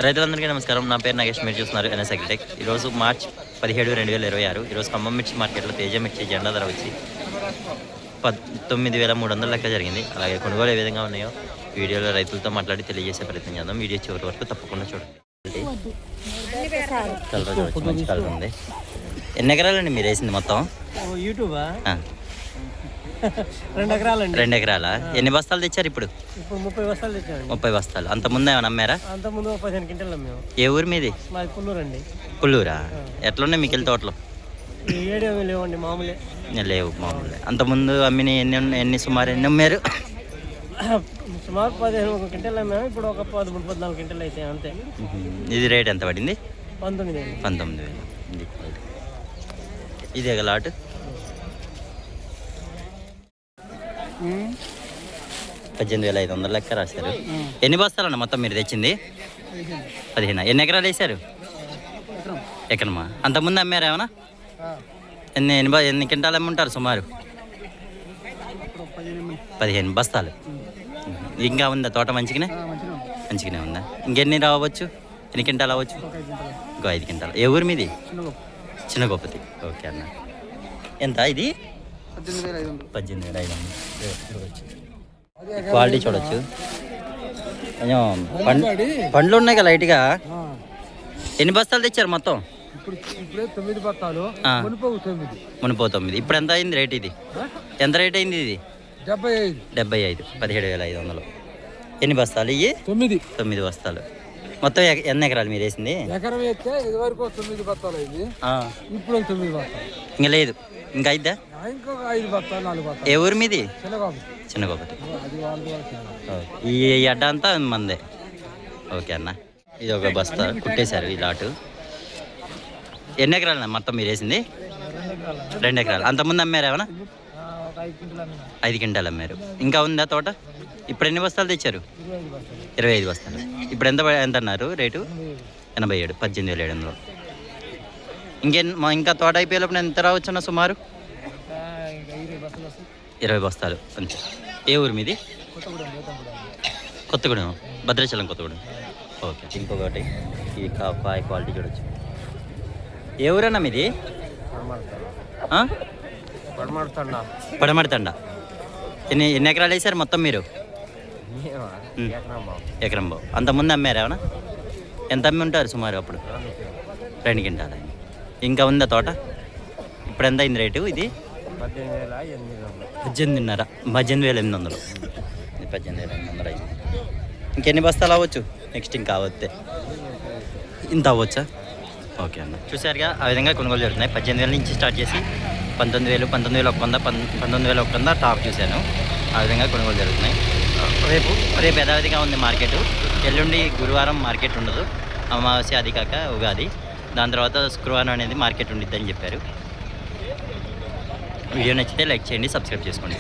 రైతులందరికీ నమస్కారం. నా పేరు నాగేష్. మీరు చూస్తున్నారు ఎన్ఎస్ అగ్రిటెక్. ఈరోజు మార్చ్ 17, 2026 ఈరోజు ఖమ్మం మిర్చి మార్కెట్లో తేజ మిర్చి జెండా ధర వచ్చి 19,300 లెక్క జరిగింది. అలాగే కొనుగోలు ఏ విధంగా ఉన్నాయో వీడియోలో రైతులతో మాట్లాడి తెలియజేసే ప్రయత్నం చేద్దాం. వీడియో చివరి వరకు తప్పకుండా చూడండి. కలర్ చూడవచ్చు, మంచి కలర్ ఉంది. ఎన్ని ఎకరాలండి మీరు వేసింది మొత్తం? యూట్యూబా 2 ఎకరాలండి. 2 ఎకరాలా? ఎన్ని బస్తాలు తెచ్చారు ఇప్పుడు? 30 బస్తాలు తెచ్చాను. 30 బస్తాలు. అంత ముందు ఏమైనా అమ్మారా? అంత ముందు 15 క్వింటాలు మేము. ఏ ఊరు మీది? మాది పుల్లూరు అండి. పుల్లూరా? ఎట్లున్నాయి మీకు తోటలో? ఏడేమి లేవండి, మామూలే లేవు, మామూలే. అంతకుముందు అమ్మిన ఎన్ని సుమారు ఎన్ని అమ్మారు? సుమారు 15 క్వింటాలు అమ్మాము. ఇప్పుడు ఒక 13, 14 క్వింటాలు అయితే అంతే. ఇది రేట్ ఎంత పడింది? 19,000. ఇదే లాట్ 18,500 లెక్క రాశారు. ఎన్ని బస్తాలన్న మొత్తం మీరు తెచ్చింది? 15. ఎన్ని ఎకరాలు వేసారు? ఎకరమా? అంతకుముందు అమ్మారు ఏమన్నా? ఎన్ని క్వింటాలు అమ్ముంటారు సుమారు? 15 బస్తాలు. ఇంకా ఉందా తోట? మంచిగానే ఉందా? ఇంకెన్ని రావచ్చు? ఎన్ని క్వింటాలు అవ్వచ్చు? ఇంకో 5 క్వింటాలు. ఏ ఊరు మీది? చిన్నగోపతి. ఓకే అన్న. ఎంత ఇది? 18,500. క్వాలిటీ చూడొచ్చు. కొంచెం పండ్లు ఉన్నాయి కదా లైట్గా. ఎన్ని బస్తాలు తెచ్చారు మొత్తం? మునిపో 9. ఇప్పుడు ఎంత అయింది రేట్? ఇది ఎంత రేట్ అయింది? ఇది 75. 17,500. ఎన్ని బస్తాలు ఇవి? 9 బస్తాలు. మొత్తం ఎన్ని ఎకరాలు మీరు వేసింది? ఎకరం వేస్తే ఇది వరకు 9 బస్తాలు అయింది. ఇప్పుడు 9 బస్తాలు. ఇంకా లేదు, ఇంకా అయిద్దా? ఇంకొక 5 బస్తాలు, 4 బస్తాలు. ఏ ఊరు మీది? చిన్నగోపతి. ఈ అడ్డ అంతా మందే. ఓకే అన్న. ఇది ఒక బస్తా కుట్టేశారు ఈ లాటు. ఎన్ని ఎకరాలు మొత్తం మీరు వేసింది? 2 ఎకరాలు. అంతకుముందు అమ్మారు ఏమన్నా? 5 క్వింటాలు అమ్మారు. ఇంకా ఉందా తోట? ఇప్పుడు ఎన్ని బస్తాలు తెచ్చారు? 25 బస్తాలు. ఇప్పుడు ఎంత అన్నారు రేటు? 87. 18,700. ఇంకా తోట అయిపోయేటప్పుడు ఎంత రావచ్చు అన్న సుమారు? 20 బస్తాలు అంతే. ఏ ఊరు మీది? కొత్తగూడెం. భద్రాచలం, కొత్తగూడెం. ఓకే. ఇంకొకటి ఈ కాయ క్వాలిటీ చూడొచ్చు. ఏ ఊరన్నా మీది? పడమడతండ. ఎన్ని ఎకరాలు వేసారు మొత్తం మీరు? ఎకరం బావు. అంతకుముందు అమ్మారు ఏమన్నా? ఎంత అమ్మి ఉంటారు సుమారు అప్పుడు? 2 క్వింటాలు. ఇంకా ఉందా తోట? ఇప్పుడు ఎంత అయింది రేటు? ఇది 18,500. 18,800. 18,800 అయింది. ఇంకెన్ని బస్తాలు అవ్వచ్చు నెక్స్ట్? ఇంకా అవద్దే, ఇంత అవ్వచ్చా? ఓకే అన్న. చూసారుగా, ఆ విధంగా కొనుగోలు జరుగుతున్నాయి. 18,000 నుంచి స్టార్ట్ చేసి 19,000, 19,100 టాప్ చూశాను. ఆ విధంగా కొనుగోలు జరుగుతున్నాయి. రేపు యథావిధిగా ఉంది మార్కెట్. ఎల్లుండి గురువారం మార్కెట్ ఉండదు. అమావాస్య, అది కాక ఉగాది. దాని తర్వాత శుక్రవారం అనేది మార్కెట్ ఉండిద్దని చెప్పారు. వీడియో నచ్చితే లైక్ చేయండి, సబ్స్క్రైబ్ చేసుకోండి.